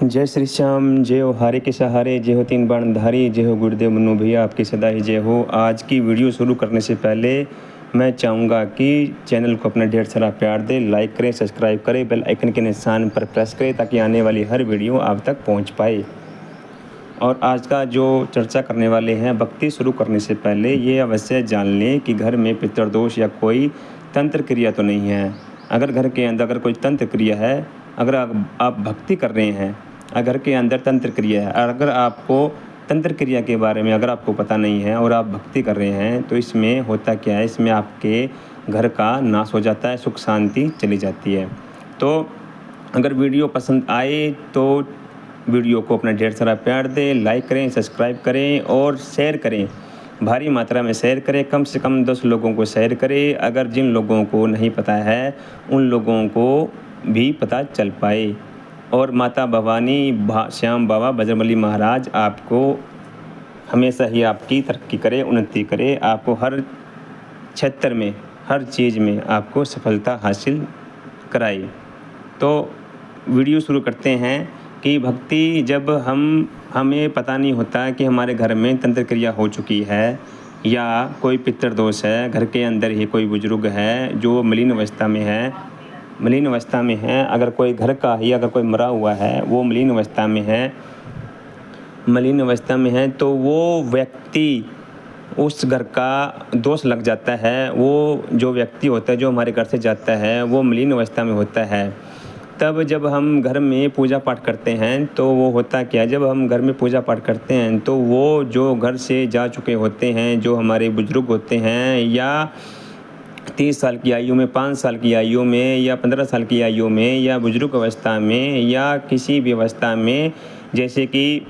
जय श्री श्याम, जय हो हारे के सहारे, जय हो तीन बाणधारी, जय हो गुरुदेव मनु भैया, आपकी सदा ही जय हो। आज की वीडियो शुरू करने से पहले मैं चाहूँगा कि चैनल को अपना ढेर सारा प्यार दें, लाइक करें, सब्सक्राइब करें, बेल आइकन के निशान पर प्रेस करें ताकि आने वाली हर वीडियो आप तक पहुँच पाए। और आज का जो चर्चा करने वाले हैं, भक्ति शुरू करने से पहले ये अवश्य जान लें कि घर में पितृदोष या कोई तंत्र क्रिया तो नहीं है। अगर घर के अंदर अगर कोई तंत्र क्रिया है, अगर आप भक्ति कर रहे हैं, अगर के अंदर तंत्र क्रिया है, अगर आपको तंत्र क्रिया के बारे में अगर आपको पता नहीं है और आप भक्ति कर रहे हैं, तो इसमें होता क्या है, इसमें आपके घर का नाश हो जाता है, सुख शांति चली जाती है। तो अगर वीडियो पसंद आए तो वीडियो को अपना ढेर सारा प्यार दें, लाइक करें, सब्सक्राइब करें और शेयर करें, भारी मात्रा में शेयर करें, कम से कम 10 लोगों को शेयर करें। अगर जिन लोगों को नहीं पता है उन लोगों को भी पता चल पाए। और माता भवानी श्याम बाबा बजरंगबली महाराज आपको हमेशा ही आपकी तरक्की करे, उन्नति करे, आपको हर क्षेत्र में, हर चीज़ में आपको सफलता हासिल कराए। तो वीडियो शुरू करते हैं कि भक्ति जब हमें पता नहीं होता कि हमारे घर में तंत्र क्रिया हो चुकी है या कोई पितृदोष है, घर के अंदर ही कोई बुजुर्ग है जो मलिन अवस्था में है, अगर कोई घर का ही अगर कोई मरा हुआ है, वो मलिन अवस्था में है तो वो व्यक्ति, उस घर का दोष लग जाता है। वो जो व्यक्ति होता है जो हमारे घर से जाता है वो मलिन अवस्था में होता है। तब जब हम घर में पूजा पाठ करते हैं तो वो होता क्या है, जब हम घर में पूजा पाठ करते हैं तो वो जो घर से जा चुके होते हैं, जो हमारे बुजुर्ग होते हैं, या 30 साल की आयु में, 5 साल की आयु में, या 15 साल की आयु में, या बुजुर्ग अवस्था में, या किसी भी अवस्था में, जैसे कि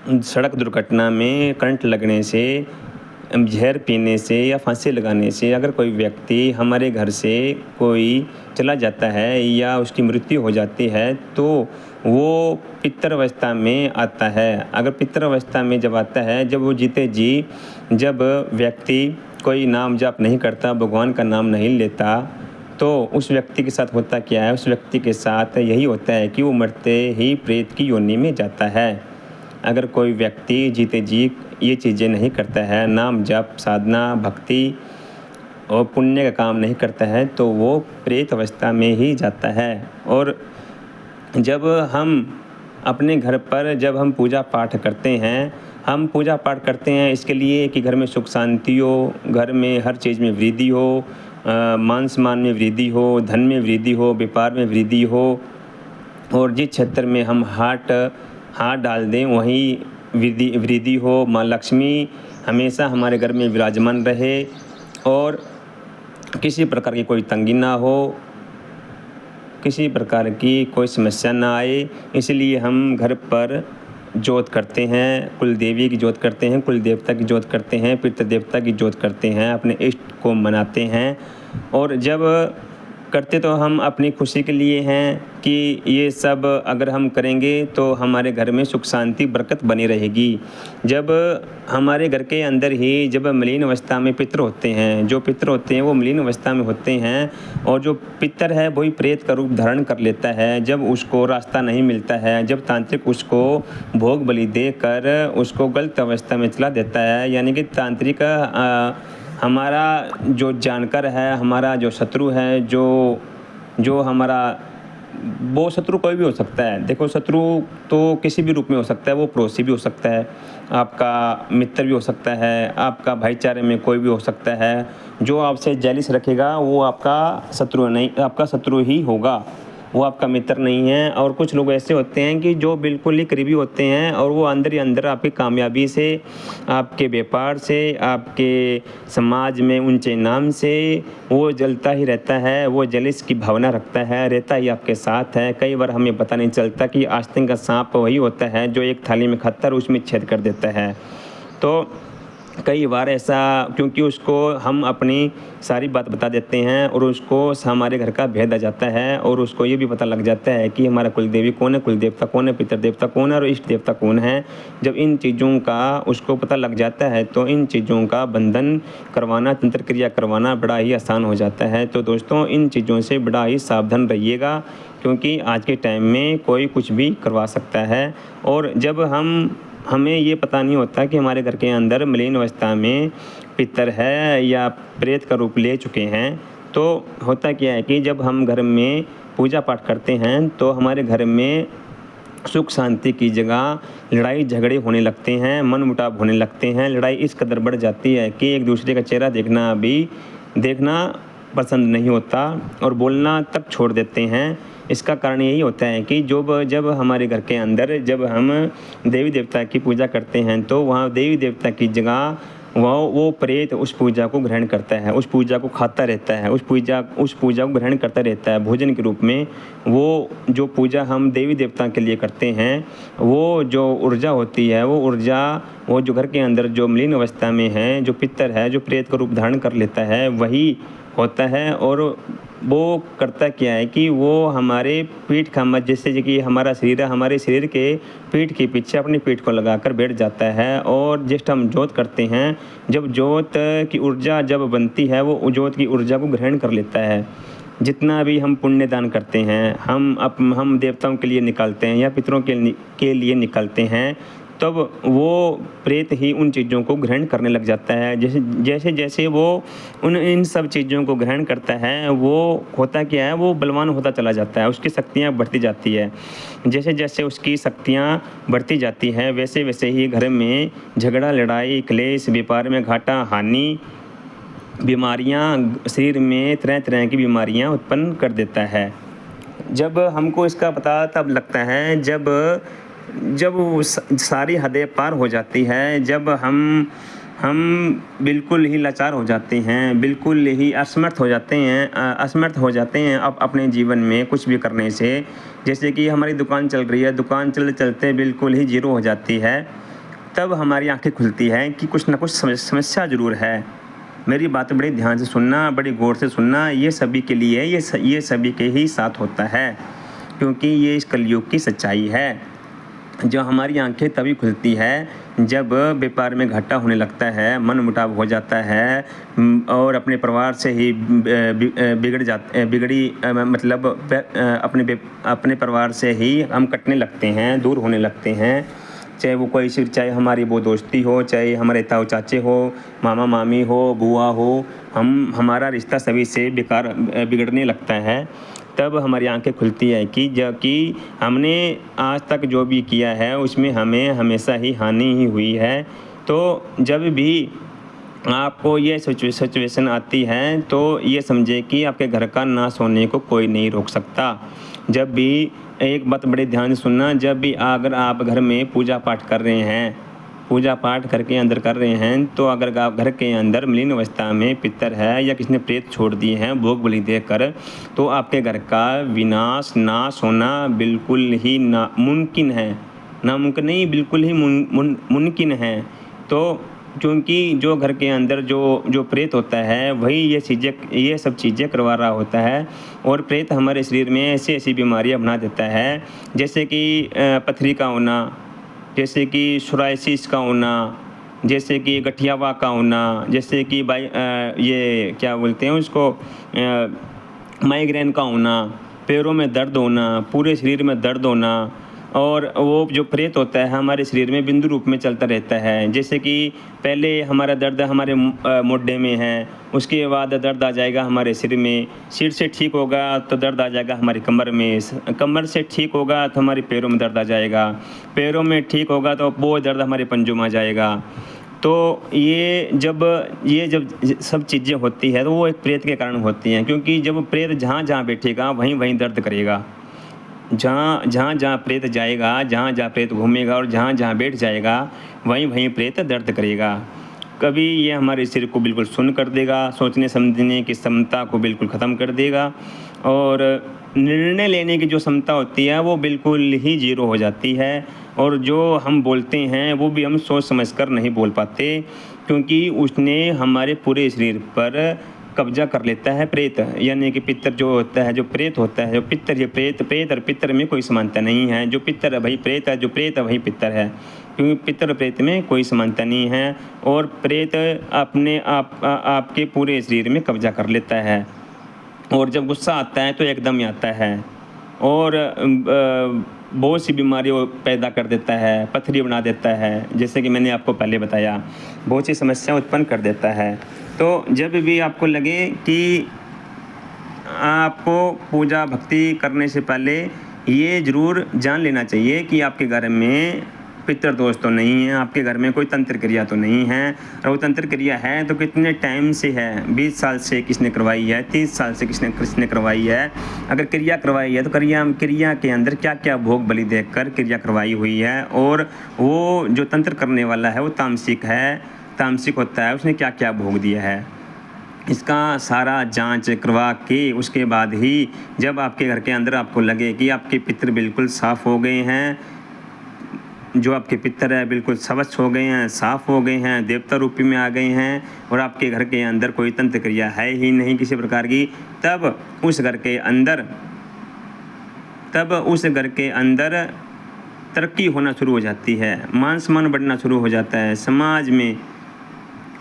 सड़क दुर्घटना में करंट लगने से, जहर पीने से या फांसी लगाने से अगर कोई व्यक्ति हमारे घर से कोई चला जाता है या उसकी मृत्यु हो जाती है तो वो पितृ अवस्था में आता है। अगर पितृ अवस्था में जब आता है, जब वो जीते जी, जब व्यक्ति कोई नाम जाप नहीं करता, भगवान का नाम नहीं लेता, तो उस व्यक्ति के साथ होता क्या है, उस व्यक्ति के साथ यही होता है कि वो मरते ही प्रेत की योनि में जाता है। अगर कोई व्यक्ति जीते जी ये चीज़ें नहीं करता है, नाम जप, साधना, भक्ति और पुण्य का काम नहीं करता है, तो वो प्रेत अवस्था में ही जाता है। और जब हम अपने घर पर जब हम पूजा पाठ करते हैं, हम पूजा पाठ करते हैं इसके लिए कि घर में सुख शांति हो, घर में हर चीज़ में वृद्धि हो, मान सम्मान में वृद्धि हो, धन में वृद्धि हो, व्यापार में वृद्धि हो, और जिस क्षेत्र में हम हाथ डाल दें वहीं वृद्धि हो। माँ लक्ष्मी हमेशा हमारे घर में विराजमान रहे और किसी प्रकार की कोई तंगी ना हो, किसी प्रकार की कोई समस्या ना आए। इसलिए हम घर पर जोत करते हैं, कुल देवी की जोत करते हैं, कुल देवता की जोत करते हैं, पितृ देवता की जोत करते हैं, अपने इष्ट को मनाते हैं। और जब करते तो हम अपनी खुशी के लिए हैं कि ये सब अगर हम करेंगे तो हमारे घर में सुख शांति बरकत बनी रहेगी। जब हमारे घर के अंदर ही जब मलिन अवस्था में पितृ होते हैं, जो पितृ होते हैं वो मलिन अवस्था में होते हैं, और जो पितृ है वही प्रेत का रूप धारण कर लेता है। जब उसको रास्ता नहीं मिलता है, जब तांत्रिक उसको भोग बलि देकर उसको गलत अवस्था में चला देता है, यानी कि तांत्रिक हमारा जो जानकार है, हमारा जो शत्रु है, जो हमारा, वो शत्रु कोई भी हो सकता है। देखो, शत्रु तो किसी भी रूप में हो सकता है, वो पड़ोसी भी हो सकता है, आपका मित्र भी हो सकता है, आपका भाईचारे में कोई भी हो सकता है। जो आपसे जेलिस रखेगा वो आपका शत्रु नहीं, आपका शत्रु ही होगा, वो आपका मित्र नहीं है। और कुछ लोग ऐसे होते हैं कि जो बिल्कुल ही करीबी होते हैं और वो अंदर ही अंदर आपकी कामयाबी से, आपके व्यापार से, आपके समाज में ऊंचे नाम से वो जलता ही रहता है, वो जलिस की भावना रखता है, रहता ही आपके साथ है। कई बार हमें पता नहीं चलता कि आस्तीन का सांप वही होता है जो एक थाली में खाता है और उसमें छेद कर देता है। तो कई बार ऐसा, क्योंकि उसको हम अपनी सारी बात बता देते हैं और उसको हमारे घर का भेद आ जाता है और उसको ये भी पता लग जाता है कि हमारा कुल देवी कौन है, कुल देवता कौन है, पितर देवता कौन है और इष्ट देवता कौन है। जब इन चीज़ों का उसको पता लग जाता है तो इन चीज़ों का बंधन करवाना, तंत्र क्रिया करवाना बड़ा ही आसान हो जाता है। तो दोस्तों, इन चीज़ों से बड़ा ही सावधान रहिएगा, क्योंकि आज के टाइम में कोई कुछ भी करवा सकता है। और जब हमें ये पता नहीं होता कि हमारे घर के अंदर मलिन अवस्था में पितर है या प्रेत का रूप ले चुके हैं, तो होता क्या है कि जब हम घर में पूजा पाठ करते हैं तो हमारे घर में सुख शांति की जगह लड़ाई झगड़े होने लगते हैं, मनमुटाव होने लगते हैं। लड़ाई इस कदर बढ़ जाती है कि एक दूसरे का चेहरा देखना पसंद नहीं होता और बोलना तक छोड़ देते हैं। इसका कारण यही होता है कि जब हमारे घर के अंदर जब हम देवी देवता की पूजा करते हैं तो वहाँ देवी देवता की जगह वो प्रेत उस पूजा को ग्रहण करता है, उस पूजा को खाता रहता है, उस पूजा को ग्रहण करता रहता है भोजन के रूप में। वो जो पूजा हम देवी देवता के लिए करते हैं, वो जो ऊर्जा होती है, वो जो घर के अंदर जो मलिन अवस्था में है, जो पितर है, जो प्रेत का रूप धारण कर लेता है, वही होता है। और वो करता क्या है कि वो हमारे पीठ का जैसे कि हमारा शरीर है, हमारे शरीर के पीठ के पीछे अपनी पीठ को लगाकर बैठ जाता है। और जिस हम जोत करते हैं, जब जोत की ऊर्जा जब बनती है, वो जोत की ऊर्जा को ग्रहण कर लेता है। जितना भी हम पुण्य दान करते हैं, हम देवताओं के लिए निकालते हैं या पितरों के लिए निकालते हैं, तब वो प्रेत ही उन चीज़ों को ग्रहण करने लग जाता है। जैसे जैसे वो इन सब चीज़ों को ग्रहण करता है, वो होता क्या है, वो बलवान होता चला जाता है, उसकी शक्तियाँ बढ़ती जाती है। जैसे जैसे उसकी शक्तियाँ बढ़ती जाती हैं, वैसे वैसे ही घर में झगड़ा, लड़ाई, क्लेश, व्यापार में घाटा, हानि, बीमारियाँ, शरीर में तरह तरह की बीमारियाँ उत्पन्न कर देता है। जब हमको इसका पता तब लगता है जब वो सारी हदें पार हो जाती है, जब हम बिल्कुल ही लाचार हो जाते हैं, बिल्कुल ही असमर्थ हो जाते हैं अपने जीवन में कुछ भी करने से। जैसे कि हमारी दुकान चल रही है, दुकान चलते चलते बिल्कुल ही जीरो हो जाती है, तब हमारी आंखें खुलती हैं कि कुछ ना कुछ समस्या ज़रूर है। मेरी बात बड़े ध्यान से सुनना, बड़ी गौर से सुनना। ये सभी के लिए, ये सभी के ही साथ होता है, क्योंकि ये इस कलयुग की सच्चाई है। जो हमारी आंखें तभी खुलती है जब व्यापार में घाटा होने लगता है, मन मुटाव हो जाता है और अपने परिवार से ही अपने परिवार से ही हम कटने लगते हैं, दूर होने लगते हैं। चाहे हमारी वो दोस्ती हो, चाहे हमारे ताऊ चाचे हो, मामा मामी हो, बुआ हो, हमारा रिश्ता सभी से बिगड़ने लगता है। तब हमारी आंखें खुलती है कि हमने आज तक जो भी किया है उसमें हमें हमेशा ही हानि ही हुई है। तो जब भी आपको ये सिचुएशन आती है तो ये समझे कि आपके घर का नाश होने को कोई नहीं रोक सकता। जब भी एक बात बड़े ध्यान से सुनना, जब भी अगर आप घर में पूजा पाठ कर रहे हैं, पूजा पाठ करके अंदर कर रहे हैं, तो अगर आप घर के अंदर मलिन अवस्था में पितर है या किसी ने प्रेत छोड़ दिए हैं भोग बलि देकर, तो आपके घर का नाश होना बिल्कुल ही नामुमकिन है। नामुमकिन नहीं, बिल्कुल ही मुमकिन है। तो क्योंकि जो घर के अंदर जो प्रेत होता है वही ये सब चीज़ें करवा रहा होता है। और प्रेत हमारे शरीर में ऐसी बीमारियां बना देता है, जैसे कि पथरी का होना, जैसे कि सोराइसिस का होना, जैसे कि गठियावा का होना, जैसे कि ये क्या बोलते हैं उसको, माइग्रेन का होना, पैरों में दर्द होना, पूरे शरीर में दर्द होना। और वो जो प्रेत होता है हमारे शरीर में बिंदु रूप में चलता रहता है। जैसे कि पहले हमारा दर्द हमारे मोढे में है, उसके बाद दर्द आ जाएगा हमारे सिर में, सिर से ठीक होगा तो दर्द आ जाएगा हमारी कमर में, कमर से ठीक होगा तो हमारे पैरों में दर्द आ जाएगा, पैरों में ठीक होगा तो वो दर्द हमारे पंजों में आ जाएगा। तो ये जब सब चीज़ें होती है तो वो एक प्रेत के कारण होती हैं, क्योंकि जब प्रेत जहाँ जहाँ बैठेगा वहीं दर्द करेगा। जहाँ प्रेत जाएगा, जहाँ प्रेत घूमेगा और जहाँ बैठ जाएगा वहीं प्रेत दर्द करेगा। कभी ये हमारे सिर को बिल्कुल सुन्न कर देगा, सोचने समझने की क्षमता को बिल्कुल ख़त्म कर देगा, और निर्णय लेने की जो क्षमता होती है वो बिल्कुल ही जीरो हो जाती है। और जो हम बोलते हैं वो भी हम सोच समझ कर नहीं बोल पाते। क्योंकि उसने हमारे पूरे शरीर पर कब्जा कर लेता है प्रेत, यानी कि पितर जो होता है, जो प्रेत होता है, जो पितर, ये प्रेत और पितर में कोई समानता नहीं है। जो पितर है वही प्रेत है, जो प्रेत है वही पितर है, क्योंकि पितर और प्रेत में कोई समानता नहीं है। और प्रेत अपने आपके पूरे शरीर में कब्जा कर लेता है, और जब गुस्सा आता है तो एकदम ही आता है, और बहुत सी बीमारियों पैदा कर देता है, पथरी बना देता है, जैसे कि मैंने आपको पहले बताया, बहुत सी समस्या उत्पन्न कर देता है। तो जब भी आपको लगे कि आपको पूजा भक्ति करने से पहले ये ज़रूर जान लेना चाहिए कि आपके घर में पितर दोष तो नहीं है, आपके घर में कोई तंत्र क्रिया तो नहीं है, और वो तंत्र क्रिया है तो कितने टाइम से है, 20 साल से किसने करवाई है, 30 साल से किसने करवाई है। अगर क्रिया करवाई है तो क्रिया के अंदर क्या क्या भोग बलि देकर क्रिया करवाई हुई है, और वो जो तंत्र करने वाला है वो तामसिक होता है, उसने क्या क्या भोग दिया है, इसका सारा जांच करवा के उसके बाद ही जब आपके घर के अंदर आपको लगे कि आपके पितर बिल्कुल साफ़ हो गए हैं, जो आपके पितर है बिल्कुल स्वच्छ हो गए हैं, साफ़ हो गए हैं, देवता रूपी में आ गए हैं, और आपके घर के अंदर कोई तंत्र क्रिया है ही नहीं किसी प्रकार की, तब उस घर के अंदर तरक्की होना शुरू हो जाती है, मान सम्मान बढ़ना शुरू हो जाता है, समाज में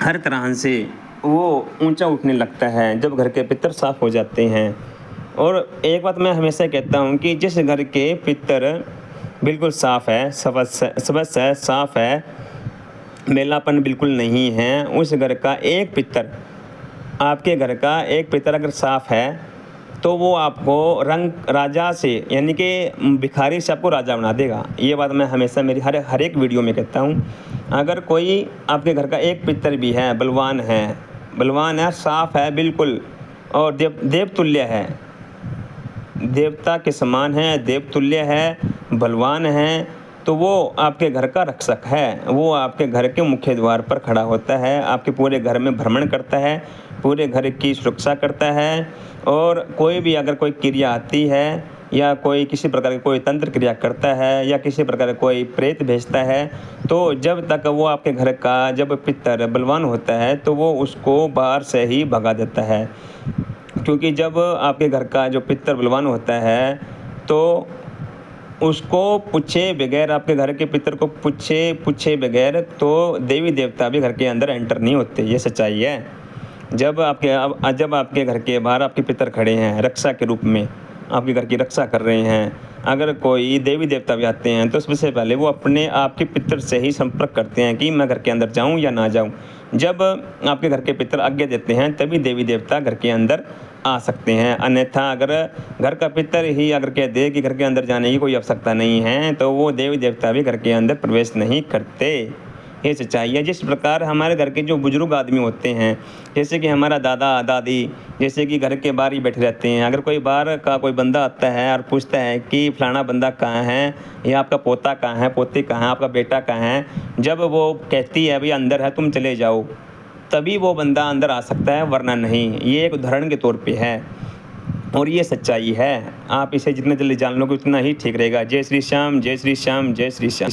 हर तरह से वो ऊंचा उठने लगता है जब घर के पितर साफ़ हो जाते हैं। और एक बात मैं हमेशा कहता हूँ कि जिस घर के पितर बिल्कुल साफ़ है, स्वच्छ है, साफ़ है, मैलापन बिल्कुल नहीं है, उस घर का एक पितर, आपके घर का एक पितर अगर साफ़ है तो वो आपको रंग राजा से, यानी कि भिखारी से आपको राजा बना देगा। ये बात मैं हमेशा मेरी हर एक वीडियो में कहता हूँ। अगर कोई आपके घर का एक पितर भी है, बलवान है, साफ़ है बिल्कुल, और देवतुल्य है, देवता के समान है, देवतुल्य है, बलवान है, तो वो आपके घर का रक्षक है, वो आपके घर के मुख्य द्वार पर खड़ा होता है, आपके पूरे घर में भ्रमण करता है, पूरे घर की सुरक्षा करता है। और कोई भी अगर कोई क्रिया आती है, या कोई किसी प्रकार की कोई तंत्र क्रिया करता है, या किसी प्रकार का कोई प्रेत भेजता है, तो जब तक वो आपके घर का जब पितर बलवान होता है तो वो उसको बाहर से ही भगा देता है। क्योंकि जब आपके घर का जो पितर बलवान होता है तो उसको पूछे बगैर, आपके घर के पितर को पूछे बगैर तो देवी देवता भी घर के अंदर एंटर नहीं होते, ये सच्चाई है। जब आपके घर के बाहर आपके पितर खड़े हैं रक्षा के रूप में, आपके घर की रक्षा कर रहे हैं, अगर कोई देवी देवता भी आते हैं तो सबसे पहले वो अपने आपके पितर से ही संपर्क करते हैं कि मैं घर के अंदर जाऊं या ना जाऊं। जब आपके घर के पितर आज्ञा देते हैं तभी देवी देवता घर के अंदर आ सकते हैं, अन्यथा अगर घर का पितर ही अगर कह दे कि घर के अंदर जाने की कोई आवश्यकता नहीं है तो वो देवी देवता भी घर के अंदर प्रवेश नहीं करते। ये सच्चाई है। जिस प्रकार हमारे घर के जो बुजुर्ग आदमी होते हैं, जैसे कि हमारा दादा दादी, जैसे कि घर के बाहर ही बैठे रहते हैं, अगर कोई बाहर का कोई बंदा आता है और पूछता है कि फलाना बंदा कहाँ है, या आपका पोता कहाँ है, पोती कहाँ है, आपका बेटा कहाँ है, जब वो कहती है भाई अंदर है तुम चले जाओ, तभी वो बंदा अंदर आ सकता है, वरना नहीं। ये एक उदाहरण के तौर पे है और ये सच्चाई है। आप इसे जितना जल्दी जान लोगे उतना ही ठीक रहेगा। जय श्री श्याम, जय श्री श्याम, जय श्री श्याम।